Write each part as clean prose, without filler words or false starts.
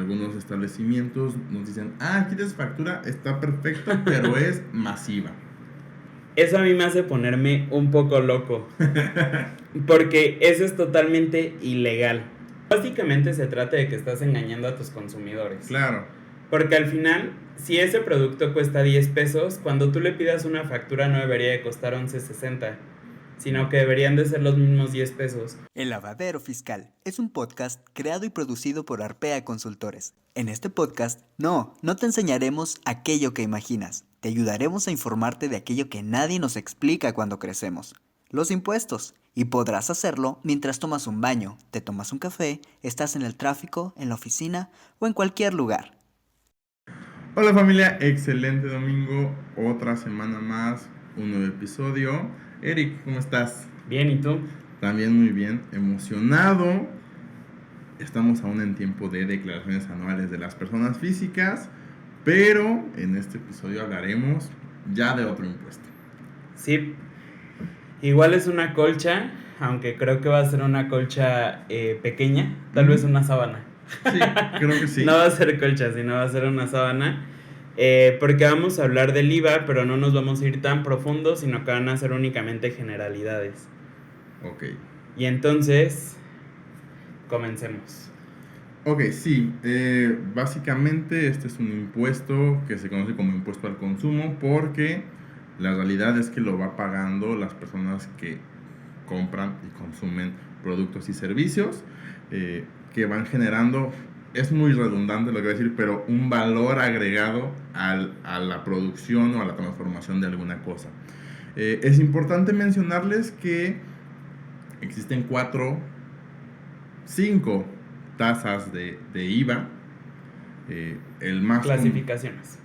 algunos establecimientos nos dicen, ¿quieres factura? Está perfecto, pero es masiva. Eso a mí me hace ponerme un poco loco, porque eso es totalmente ilegal. Básicamente se trata de que estás engañando a tus consumidores. Claro. Porque al final, si ese producto cuesta 10 pesos, cuando tú le pidas una factura no debería de costar 11.60, sino que deberían de ser los mismos 10 pesos. El Lavadero Fiscal es un podcast creado y producido por Arpea Consultores. En este podcast, no te enseñaremos aquello que imaginas. Te ayudaremos a informarte de aquello que nadie nos explica cuando crecemos. Los impuestos. Y podrás hacerlo mientras tomas un baño, te tomas un café, estás en el tráfico, en la oficina o en cualquier lugar. Hola familia, excelente domingo, otra semana más, un nuevo episodio. Eric, ¿cómo estás? Bien, ¿y tú? También muy bien, emocionado. Estamos aún en tiempo de declaraciones anuales de las personas físicas, pero en este episodio hablaremos ya de otro impuesto. Sí, igual es una colcha, aunque creo que va a ser una colcha pequeña, tal vez una sábana. Sí, creo que sí. No va a ser colcha, sino va a ser una sábana. Porque vamos a hablar del IVA, pero no nos vamos a ir tan profundo, sino que van a ser únicamente generalidades. Ok. Y entonces, comencemos. Ok, sí. Básicamente este es un impuesto que se conoce como impuesto al consumo porque la realidad es que lo va pagando las personas que compran y consumen productos y servicios que van generando, es muy redundante lo que voy a decir, pero un valor agregado a la producción o a la transformación de alguna cosa. Es importante mencionarles que existen 5 tasas de IVA. El más Clasificaciones.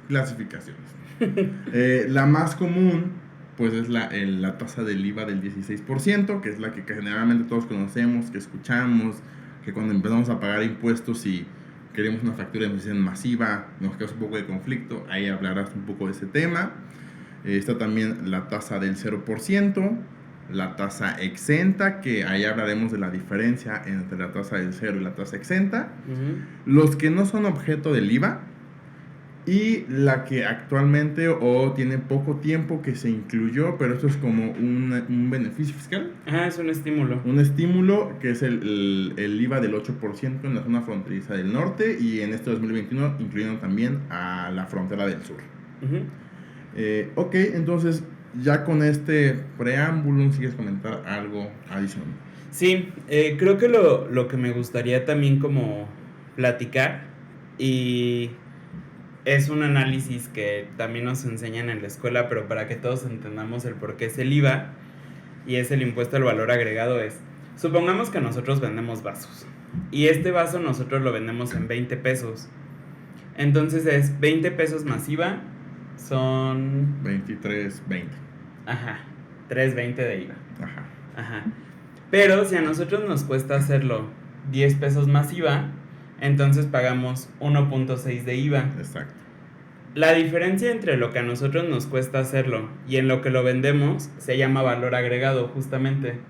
La más común pues es la tasa del IVA del 16%, que es la que generalmente todos conocemos, que escuchamos, que cuando empezamos a pagar impuestos y queremos una factura de emisión masiva nos causa un poco de conflicto. Ahí hablarás un poco de ese tema. Está también la tasa del 0%, la tasa exenta, que ahí hablaremos de la diferencia entre la tasa del 0 y la tasa exenta. Los que no son objeto del IVA, y la que actualmente tiene poco tiempo que se incluyó, pero esto es como un beneficio fiscal. Es un estímulo. Un estímulo que es el IVA del 8% en la zona fronteriza del norte y en este 2021 incluyendo también a la frontera del sur. Ok, entonces ya con este preámbulo, ¿sigues comentar algo adicional? Sí, creo que lo que me gustaría también como platicar, y es un análisis que también nos enseñan en la escuela, pero para que todos entendamos el por qué es el IVA y es el impuesto al valor agregado, supongamos que nosotros vendemos vasos y este vaso nosotros lo vendemos en 20 pesos. Entonces es 20 pesos más IVA, son 23.20. Ajá, 3.20 de IVA. Ajá. Pero si a nosotros nos cuesta hacerlo 10 pesos más IVA, entonces pagamos 1.6 de IVA. Exacto. La diferencia entre lo que a nosotros nos cuesta hacerlo y en lo que lo vendemos se llama valor agregado, justamente.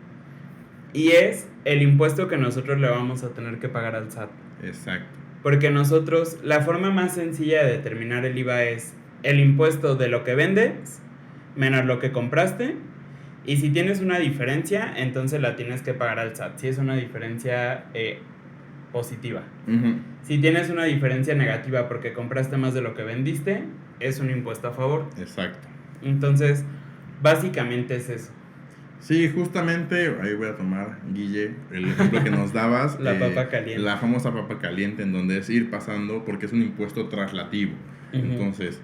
Y es el impuesto que nosotros le vamos a tener que pagar al SAT. Exacto. Porque nosotros, la forma más sencilla de determinar el IVA es el impuesto de lo que vendes menos lo que compraste. Y si tienes una diferencia, entonces la tienes que pagar al SAT. Si es una diferencia positiva. Si tienes una diferencia negativa porque compraste más de lo que vendiste, es un impuesto a favor. Exacto. Entonces, básicamente es eso. Sí, justamente, ahí voy a tomar, Guille, el ejemplo que nos dabas. La papa caliente. La famosa papa caliente, en donde es ir pasando, porque es un impuesto traslativo. Entonces,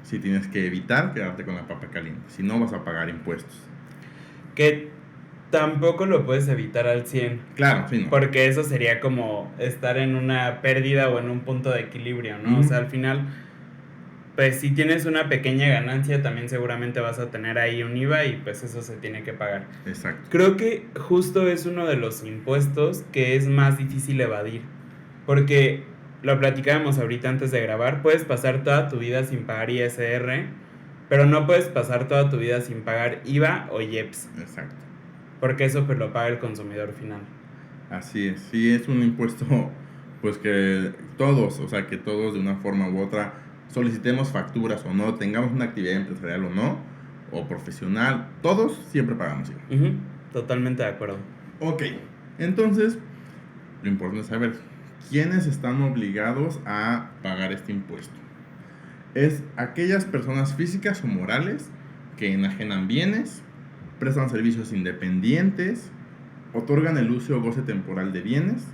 sí tienes que evitar quedarte con la papa caliente, si no vas a pagar impuestos. Que tampoco lo puedes evitar al 100. Claro, sí, no. Porque eso sería como estar en una pérdida o en un punto de equilibrio, ¿no? O sea, al final, pues si tienes una pequeña ganancia, también seguramente vas a tener ahí un IVA y pues eso se tiene que pagar. Exacto. Creo que justo es uno de los impuestos que es más difícil evadir. Porque lo platicábamos ahorita antes de grabar, puedes pasar toda tu vida sin pagar ISR, pero no puedes pasar toda tu vida sin pagar IVA o IEPS. Exacto. Porque eso pues lo paga el consumidor final. Así es, sí, es un impuesto pues que todos, o sea, que todos de una forma u otra solicitemos facturas o no, tengamos una actividad empresarial o no, o profesional, todos siempre pagamos IVA. Ujú, totalmente de acuerdo. Ok, entonces, lo importante es saber quiénes están obligados a pagar este impuesto. Es aquellas personas físicas o morales que enajenan bienes, prestan servicios independientes, otorgan el uso o goce temporal de bienes,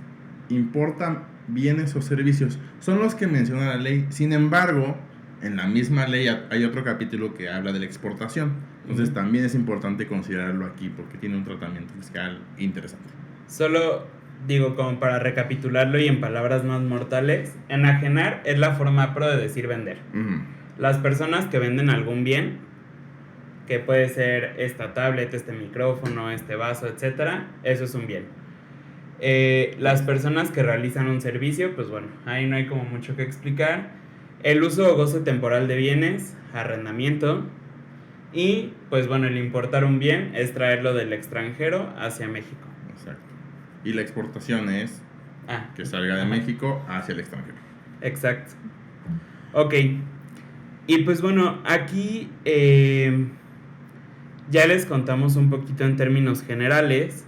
importan bienes o servicios. Son los que menciona la ley. Sin embargo, en la misma ley hay otro capítulo que habla de la exportación. Entonces también es importante considerarlo aquí porque tiene un tratamiento fiscal interesante. Solo digo, como para recapitularlo y en palabras más mortales, enajenar es la forma pro de decir vender. Las personas que venden algún bien, que puede ser esta tablet, este micrófono, este vaso, etcétera, eso es un bien. Las personas que realizan un servicio, pues bueno, ahí no hay como mucho que explicar. El uso o goce temporal de bienes, arrendamiento. Y pues bueno, el importar un bien es traerlo del extranjero hacia México. Exacto. Y la exportación es que salga de México hacia el extranjero. Exacto. Ok. Y pues bueno, aquí ya les contamos un poquito en términos generales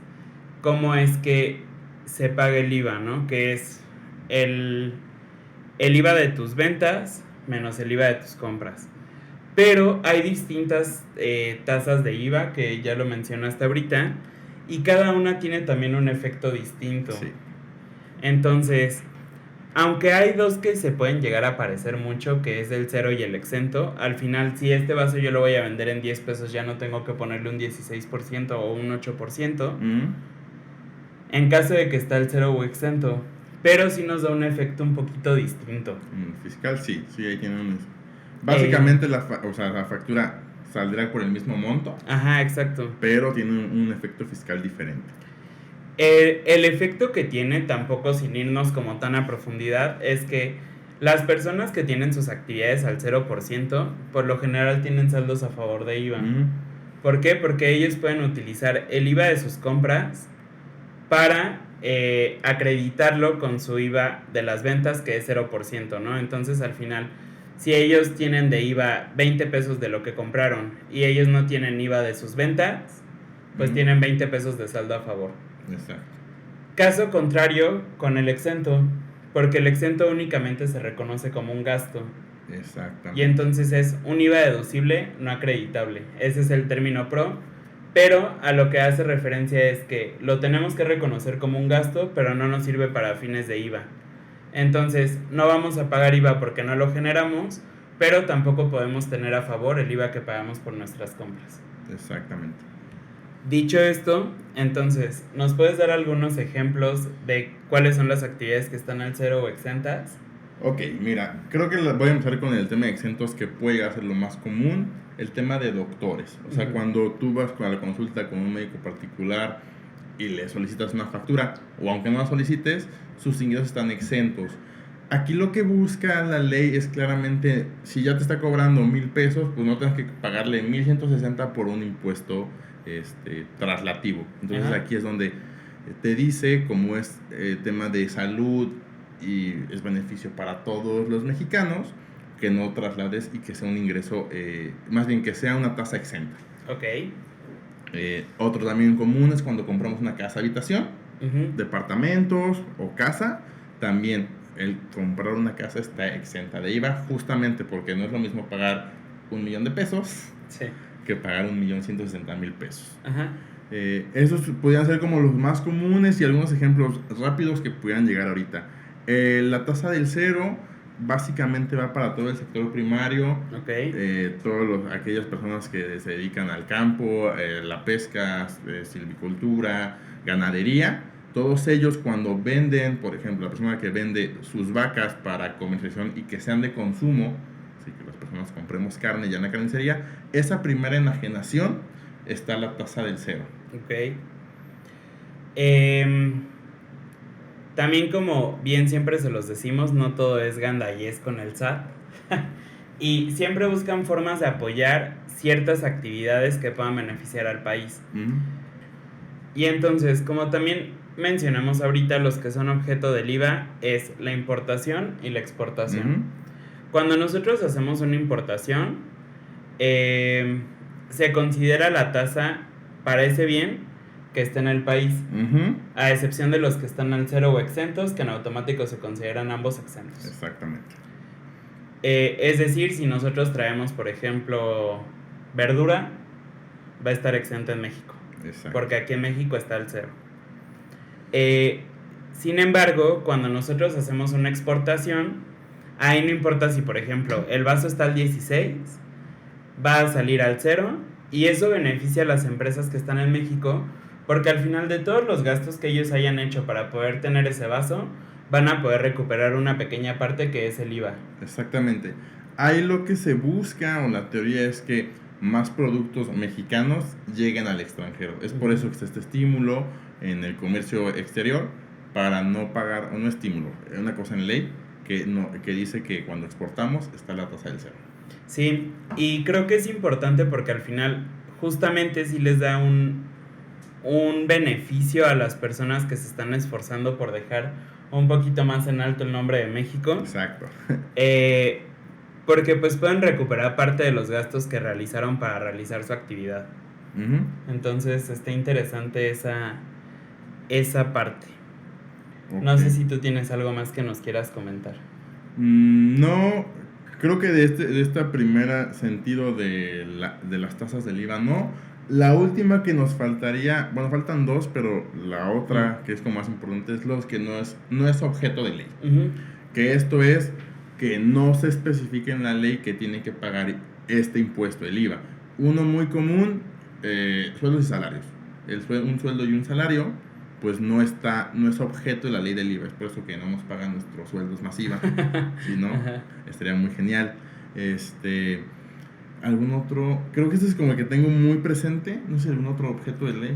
cómo es que se paga el IVA, ¿no? Que es el IVA de tus ventas menos el IVA de tus compras. Pero hay distintas tasas de IVA, que ya lo mencionaste ahorita, y cada una tiene también un efecto distinto. Sí. Entonces, aunque hay dos que se pueden llegar a parecer mucho, que es el cero y el exento, al final, si este vaso yo lo voy a vender en 10 pesos, ya no tengo que ponerle un 16% o un 8%, en caso de que está el cero o exento. Pero sí nos da un efecto un poquito distinto. Fiscal, sí, ahí tiene un... Básicamente la factura saldrá por el mismo monto. Ajá, exacto. Pero tiene un efecto fiscal diferente. El efecto que tiene, tampoco sin irnos como tan a profundidad, es que las personas que tienen sus actividades al 0%, por lo general tienen saldos a favor de IVA. ¿Por qué? Porque ellos pueden utilizar el IVA de sus compras para acreditarlo con su IVA de las ventas, que es 0%, ¿no? Entonces, al final, si ellos tienen de IVA 20 pesos de lo que compraron y ellos no tienen IVA de sus ventas, pues tienen 20 pesos de saldo a favor. Exacto. Caso contrario con el exento, porque el exento únicamente se reconoce como un gasto. Exactamente. Y entonces es un IVA deducible no acreditable. Ese es el término pro, pero a lo que hace referencia es que lo tenemos que reconocer como un gasto, pero no nos sirve para fines de IVA. Entonces no vamos a pagar IVA porque no lo generamos, pero tampoco podemos tener a favor el IVA que pagamos por nuestras compras. Exactamente. Dicho esto, entonces, ¿nos puedes dar algunos ejemplos de cuáles son las actividades que están al cero o exentas? Ok, mira, creo que voy a empezar con el tema de exentos, que puede ser lo más común, el tema de doctores. O sea, cuando tú vas a la consulta con un médico particular y le solicitas una factura, o aunque no la solicites, sus ingresos están exentos. Aquí lo que busca la ley es claramente, si ya te está cobrando 1,000 pesos, pues no tienes que pagarle 1,160 por un impuesto traslativo. Entonces aquí es donde te dice, como es tema de salud y es beneficio para todos los mexicanos, que no traslades y que sea un ingreso, más bien que sea una tasa exenta. Ok. Otro también común es cuando compramos una casa habitación, departamentos o casa, también el comprar una casa está exenta de IVA, justamente porque no es lo mismo pagar 1,000,000 de pesos que pagar 1,160,000 pesos. Ajá. Esos podrían ser como los más comunes y algunos ejemplos rápidos que pudieran llegar ahorita. La tasa del cero básicamente va para todo el sector primario, aquellas personas que se dedican al campo, la pesca, silvicultura, ganadería. Todos ellos, cuando venden, por ejemplo, la persona que vende sus vacas para comercialización y que sean de consumo, así que las personas compremos carne ya en la carnicería, esa primera enajenación está la tasa del cero. Ok. También, como bien siempre se los decimos, no todo es gandallez con el SAT. Y siempre buscan formas de apoyar ciertas actividades que puedan beneficiar al país. Y entonces, como también mencionamos ahorita, los que son objeto del IVA es la importación y la exportación. Ujú. Cuando nosotros hacemos una importación, se considera la tasa para ese bien que está en el país, Ujú. a excepción de los que están al cero o exentos, que en automático se consideran ambos exentos. Exactamente. Es decir, si nosotros traemos, por ejemplo, verdura, va a estar exenta en México, Exacto. porque aquí en México está al cero. Sin embargo, cuando nosotros hacemos una exportación, ahí no importa si, por ejemplo, el vaso está al 16, va a salir al cero, y eso beneficia a las empresas que están en México, porque al final de todos los gastos que ellos hayan hecho para poder tener ese vaso, van a poder recuperar una pequeña parte que es el IVA. Exactamente. Ahí lo que se busca, o la teoría es que más productos mexicanos lleguen al extranjero. Es por eso que está este estímulo en el comercio exterior para no pagar, no estímulo, es una cosa en ley que dice que cuando exportamos está la tasa del cero. Sí, y creo que es importante porque al final justamente sí les da un beneficio a las personas que se están esforzando por dejar un poquito más en alto el nombre de México. Exacto. Porque pues pueden recuperar parte de los gastos que realizaron para realizar su actividad. Ujú. Entonces está interesante esa parte. Ok. No sé si tú tienes algo más que nos quieras comentar. No, creo que de este primera sentido de las tasas del IVA no. La última que nos faltaría, bueno, faltan dos, pero la otra que es como más importante es los que no es objeto de ley. Uh-huh. Que esto es que no se especifica en la ley que tiene que pagar este impuesto, el IVA. Uno muy común, sueldos y salarios. Un sueldo y un salario, pues no es objeto de la ley del IVA. Es por eso que no nos pagan nuestros sueldos más IVA. Si no, estaría muy genial. ¿Algún otro? Creo que este es como el que tengo muy presente. No sé, algún otro objeto de ley.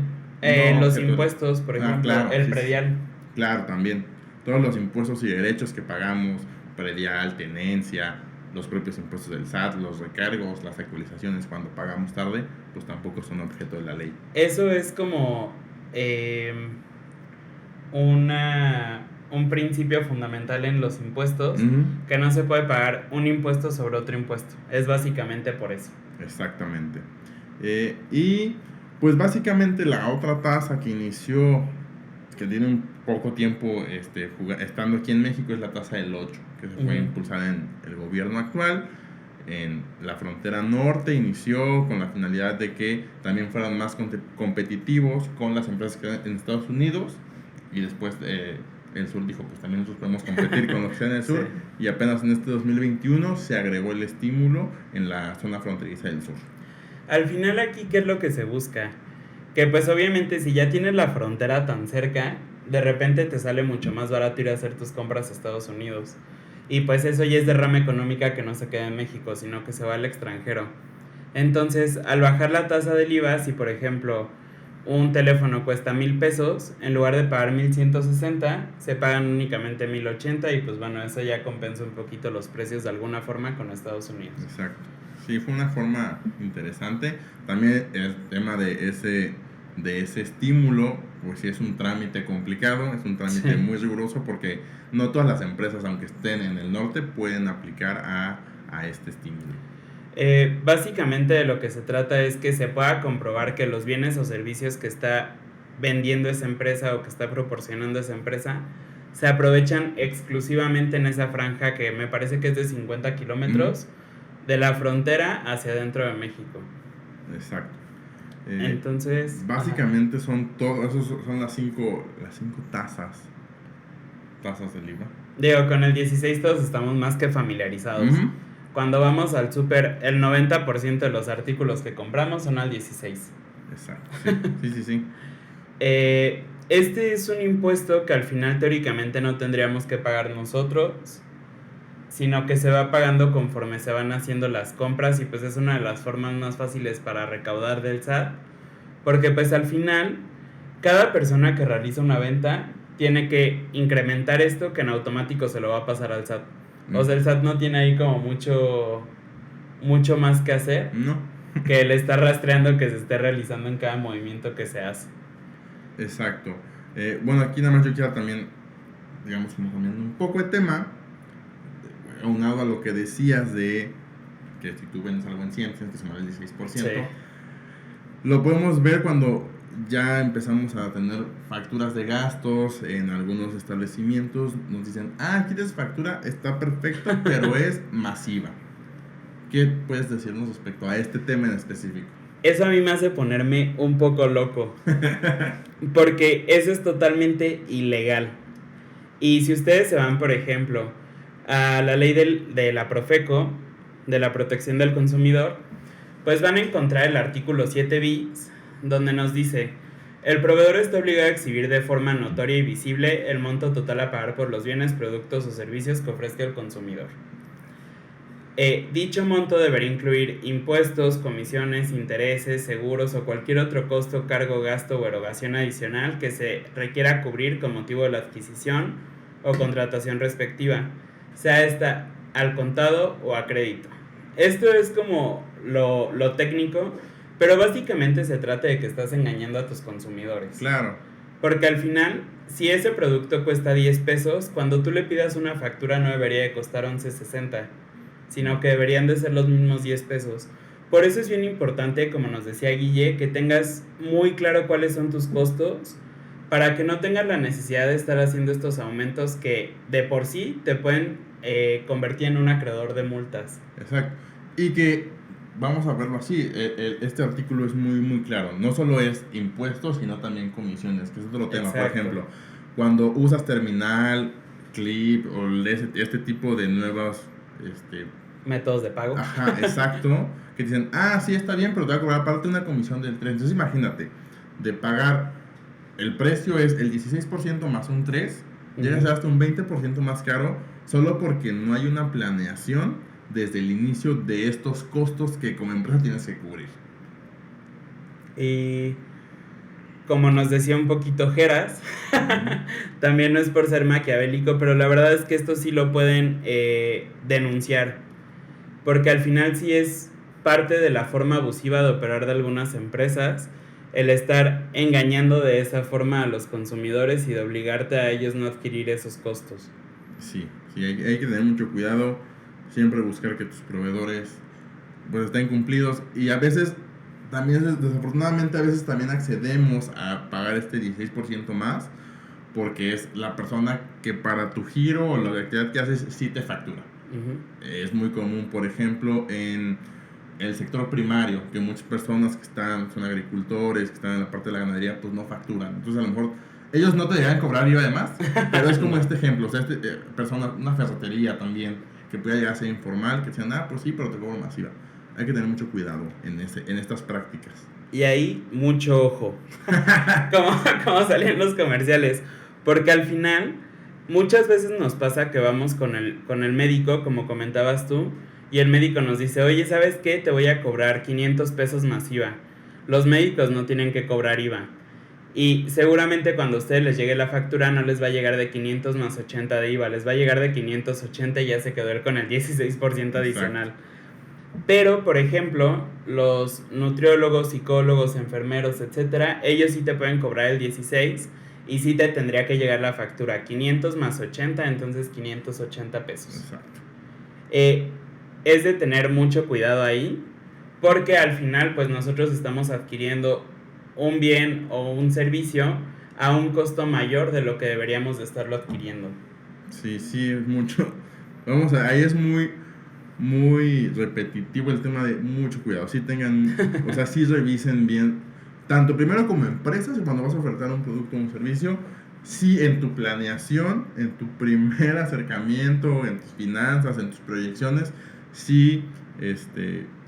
Los impuestos, por ejemplo, claro, el sí, predial. Claro, también. Todos los impuestos y derechos que pagamos, predial, tenencia, los propios impuestos del SAT, los recargos, las actualizaciones cuando pagamos tarde, pues tampoco son objeto de la ley. Eso es como un principio fundamental en los impuestos, que no se puede pagar un impuesto sobre otro impuesto. Es básicamente por eso. Exactamente. Y pues básicamente la otra tasa que inició, que tiene un poco tiempo estando aquí en México, es la tasa del 8, que se fue impulsada en el gobierno actual. En la frontera norte inició con la finalidad de que también fueran más competitivos con las empresas que están en Estados Unidos, y después el sur dijo, pues también nosotros podemos competir con los que están en el sur, sí. Y apenas en este 2021 se agregó el estímulo en la zona fronteriza del sur. Al final aquí, ¿qué es lo que se busca? Que pues obviamente si ya tienes la frontera tan cerca, de repente te sale mucho más barato ir a hacer tus compras a Estados Unidos. Y pues eso ya es derrama económica que no se queda en México, sino que se va al extranjero. Entonces, al bajar la tasa del IVA, si por ejemplo un teléfono cuesta 1,000 pesos, en lugar de pagar 1,160, se pagan únicamente 1,080, y pues bueno, eso ya compensa un poquito los precios de alguna forma con Estados Unidos. Exacto. Sí, fue una forma interesante. También el tema de ese estímulo, pues sí es un trámite complicado, es un trámite muy riguroso, porque no todas las empresas, aunque estén en el norte, pueden aplicar a este estímulo. Básicamente de lo que se trata es que se pueda comprobar que los bienes o servicios que está vendiendo esa empresa o que está proporcionando esa empresa se aprovechan exclusivamente en esa franja, que me parece que es de 50 kilómetros de la frontera hacia dentro de México. Exacto. Entonces, básicamente son las cinco tasas del IVA. Digo, con el 16 todos estamos más que familiarizados. Cuando vamos al súper, el 90% de los artículos que compramos son al 16. Exacto, sí. Este es un impuesto que al final teóricamente no tendríamos que pagar nosotros, sino que se va pagando conforme se van haciendo las compras, y pues es una de las formas más fáciles para recaudar del SAT, porque pues al final cada persona que realiza una venta tiene que incrementar esto, que en automático se lo va a pasar al SAT. O sea, el SAT no tiene ahí como mucho más que hacer, no, que el estar rastreando que se esté realizando en cada movimiento que se hace. Exacto. Bueno, aquí nada más yo quiero también, digamos, como cambiando un poco de tema, aunado a lo que decías de que si tú vendes algo en 100, tienes que sumar el 16%. Sí. Lo podemos ver cuando ya empezamos a tener facturas de gastos en algunos establecimientos. Nos dicen, aquí tienes factura, está perfecto, pero es masiva. ¿Qué puedes decirnos respecto a este tema en específico? Eso a mí me hace ponerme un poco loco, porque eso es totalmente ilegal. Y si ustedes se van, por ejemplo, a la ley de la Profeco, de la protección del consumidor, pues van a encontrar el artículo 7 bis, donde nos dice: el proveedor está obligado a exhibir de forma notoria y visible el monto total a pagar por los bienes, productos o servicios que ofrezca el consumidor. Dicho monto deberá incluir impuestos, comisiones, intereses, seguros o cualquier otro costo, cargo, gasto o erogación adicional que se requiera cubrir con motivo de la adquisición o contratación respectiva, sea esta al contado o a crédito. Esto es como lo técnico, pero básicamente se trata de que estás engañando a tus consumidores. Claro. Porque al final, si ese producto cuesta 10 pesos, cuando tú le pidas una factura no debería de costar 11.60, sino que deberían de ser los mismos 10 pesos. Por eso es bien importante, como nos decía Guille, que tengas muy claro cuáles son tus costos, para que no tengas la necesidad de estar haciendo estos aumentos que de por sí te pueden convertir en un acreedor de multas. Exacto. Y que, vamos a verlo así, este artículo es muy, muy claro. No solo es impuestos, sino también comisiones, que es otro tema. Exacto. Por ejemplo, cuando usas terminal, clip o este tipo de nuevas... métodos de pago. Ajá, exacto. Que dicen, sí, está bien, pero te va a cobrar aparte una comisión del 3%. Entonces imagínate, de pagar, el precio es el 16% más un 3%, llega a ser hasta un 20% más caro, solo porque no hay una planeación desde el inicio de estos costos que como empresa tienes que cubrir. Y como nos decía un poquito Geras, también no es por ser maquiavélico, pero la verdad es que esto sí lo pueden denunciar, porque al final sí es parte de la forma abusiva de operar de algunas empresas, el estar engañando de esa forma a los consumidores y de obligarte a ellos no adquirir esos costos. Sí, hay que tener mucho cuidado, siempre buscar que tus proveedores pues estén cumplidos, y a veces también, desafortunadamente, a veces también accedemos a pagar este 16% más porque es la persona que para tu giro o la actividad que haces sí te factura. Es muy común, por ejemplo, en el sector primario, que muchas personas que son agricultores, que están en la parte de la ganadería, pues no facturan. Entonces a lo mejor ellos no te llegan a cobrar IVA además, pero es como este ejemplo, o sea, persona, una ferretería también, que puede llegar a ser informal, que decían, pues sí, pero te cobro más IVA. Hay que tener mucho cuidado en estas prácticas. Y ahí, mucho ojo. como salían los comerciales. Porque al final, muchas veces nos pasa que vamos con el médico, como comentabas tú, y el médico nos dice, oye, ¿sabes qué? Te voy a cobrar 500 pesos más IVA. Los médicos no tienen que cobrar IVA. Y seguramente cuando a ustedes les llegue la factura no les va a llegar de 500 más 80 de IVA, les va a llegar de 580 y ya se quedó él con el 16% adicional. Exacto. Pero, por ejemplo, los nutriólogos, psicólogos, enfermeros, etcétera, ellos sí te pueden cobrar el 16 y sí te tendría que llegar la factura 500 más 80, entonces 580 pesos. Exacto. Es de tener mucho cuidado ahí, porque al final, pues nosotros estamos adquiriendo un bien o un servicio a un costo mayor de lo que deberíamos de estarlo adquiriendo. Sí, es mucho. Ahí es muy repetitivo el tema de mucho cuidado. Sí tengan, o sea, sí revisen bien, tanto primero como empresas, cuando vas a ofertar un producto o un servicio, sí en tu planeación, en tu primer acercamiento, en tus finanzas, en tus proyecciones, sí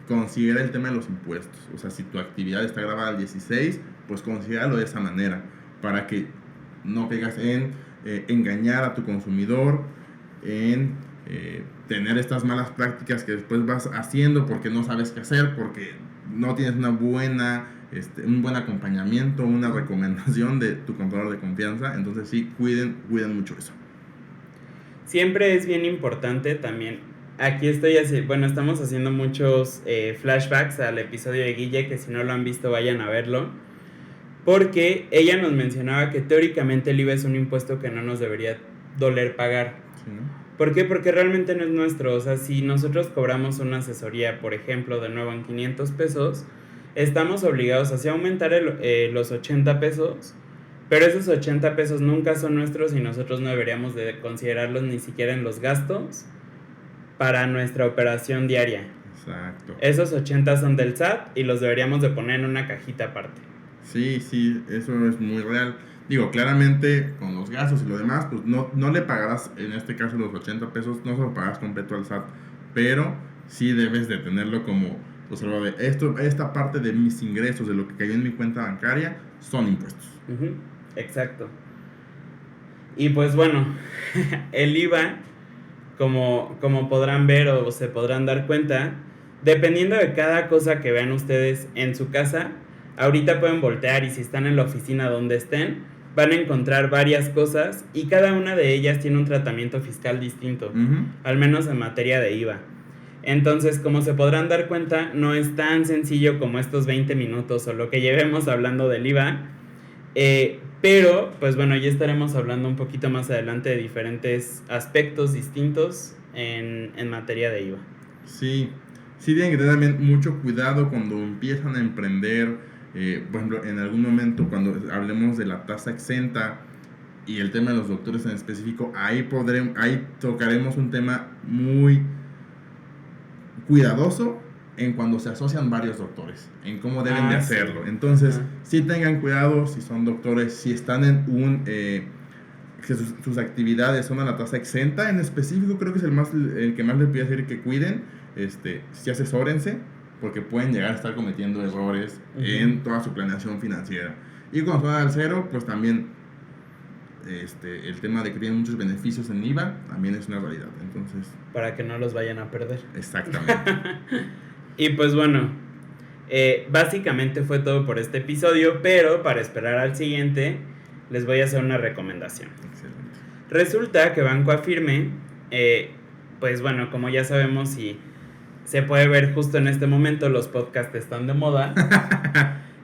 considera el tema de los impuestos. O sea, si tu actividad está grabada al 16, pues considéralo de esa manera, para que no caigas en engañar a tu consumidor, en tener estas malas prácticas que después vas haciendo porque no sabes qué hacer, porque no tienes un buen acompañamiento, una recomendación de tu comprador de confianza. Entonces sí, cuiden mucho eso. Siempre es bien importante también. Aquí estamos haciendo muchos flashbacks al episodio de Guille, que si no lo han visto vayan a verlo. porque ella nos mencionaba que teóricamente el IVA es un impuesto que no nos debería doler pagar. Sí, ¿no? ¿Por qué? Porque realmente no es nuestro. O sea, si nosotros cobramos una asesoría, por ejemplo, de nuevo en 500 pesos, estamos obligados a aumentar los 80 pesos, pero esos 80 pesos nunca son nuestros y nosotros no deberíamos de considerarlos ni siquiera en los gastos para nuestra operación diaria. Exacto. Esos 80 son del SAT y los deberíamos de poner en una cajita aparte. Sí, eso es muy real. Digo, claramente con los gastos y lo demás, pues no le pagarás, en este caso los 80 pesos, no se lo pagarás completo al SAT, pero sí debes de tenerlo como, pues, esta parte de mis ingresos, de lo que cayó en mi cuenta bancaria, son impuestos. Uh-huh. Exacto. Y pues bueno, el IVA, como podrán ver o se podrán dar cuenta, dependiendo de cada cosa que vean ustedes en su casa, ahorita pueden voltear y si están en la oficina donde estén, van a encontrar varias cosas y cada una de ellas tiene un tratamiento fiscal distinto, al menos en materia de IVA. Entonces, como se podrán dar cuenta, no es tan sencillo como estos 20 minutos o lo que llevemos hablando del IVA, pero, pues bueno, ya estaremos hablando un poquito más adelante de diferentes aspectos distintos en materia de IVA. Sí tienen que tener también mucho cuidado cuando empiezan a emprender. Por ejemplo, en algún momento cuando hablemos de la tasa exenta y el tema de los doctores en específico, ahí tocaremos un tema muy cuidadoso en cuando se asocian varios doctores, en cómo deben de hacerlo. Sí. Entonces, sí tengan cuidado si son doctores, si están en que sus actividades son a la tasa exenta en específico, creo que es el que más les pido decir que cuiden, sí asesórense, porque pueden llegar a estar cometiendo errores en toda su planeación financiera. Y cuando son al cero, pues también el tema de que tienen muchos beneficios en IVA también es una realidad. Entonces, para que no los vayan a perder. Exactamente. Y pues bueno, básicamente fue todo por este episodio, pero para esperar al siguiente les voy a hacer una recomendación. Excelente. Resulta que Banco Afirme, pues bueno, como ya sabemos y se puede ver justo en este momento, los podcasts están de moda.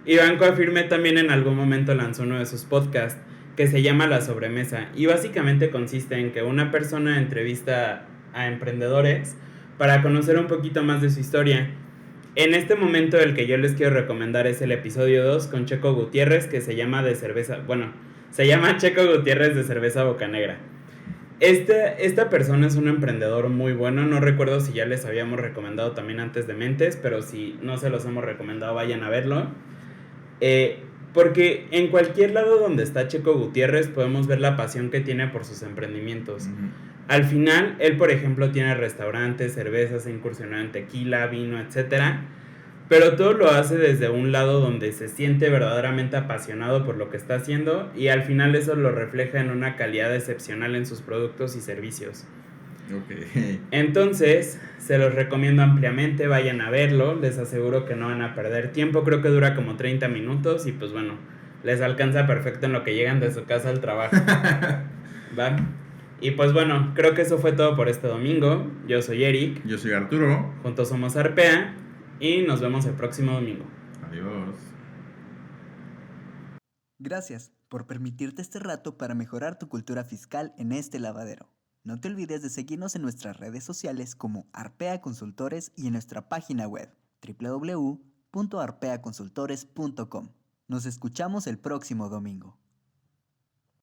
Y Banco Afirme también en algún momento lanzó uno de sus podcasts que se llama La Sobremesa. Y básicamente consiste en que una persona entrevista a emprendedores para conocer un poquito más de su historia. En este momento el que yo les quiero recomendar es el episodio 2 con Checo Gutiérrez, que se llama Checo Gutiérrez de Cerveza Bocanegra. Esta persona es un emprendedor muy bueno. No recuerdo si ya les habíamos recomendado también antes de Mentes, pero si no se los hemos recomendado, vayan a verlo. Porque en cualquier lado donde está Checo Gutiérrez podemos ver la pasión que tiene por sus emprendimientos. Al final, él, por ejemplo, tiene restaurantes, cervezas, ha incursionado en tequila, vino, etcétera. Pero todo lo hace desde un lado donde se siente verdaderamente apasionado por lo que está haciendo y al final eso lo refleja en una calidad excepcional en sus productos y servicios. Okay. Entonces, se los recomiendo ampliamente, vayan a verlo, les aseguro que no van a perder tiempo, creo que dura como 30 minutos y pues bueno, les alcanza perfecto en lo que llegan de su casa al trabajo. ¿Va? Y pues bueno, creo que eso fue todo por este domingo. Yo soy Eric. Yo soy Arturo. Juntos somos Arpea. Y nos vemos el próximo domingo. Adiós. Gracias por permitirte este rato para mejorar tu cultura fiscal en este lavadero. No te olvides de seguirnos en nuestras redes sociales como Arpea Consultores y en nuestra página web www.arpeaconsultores.com. Nos escuchamos el próximo domingo.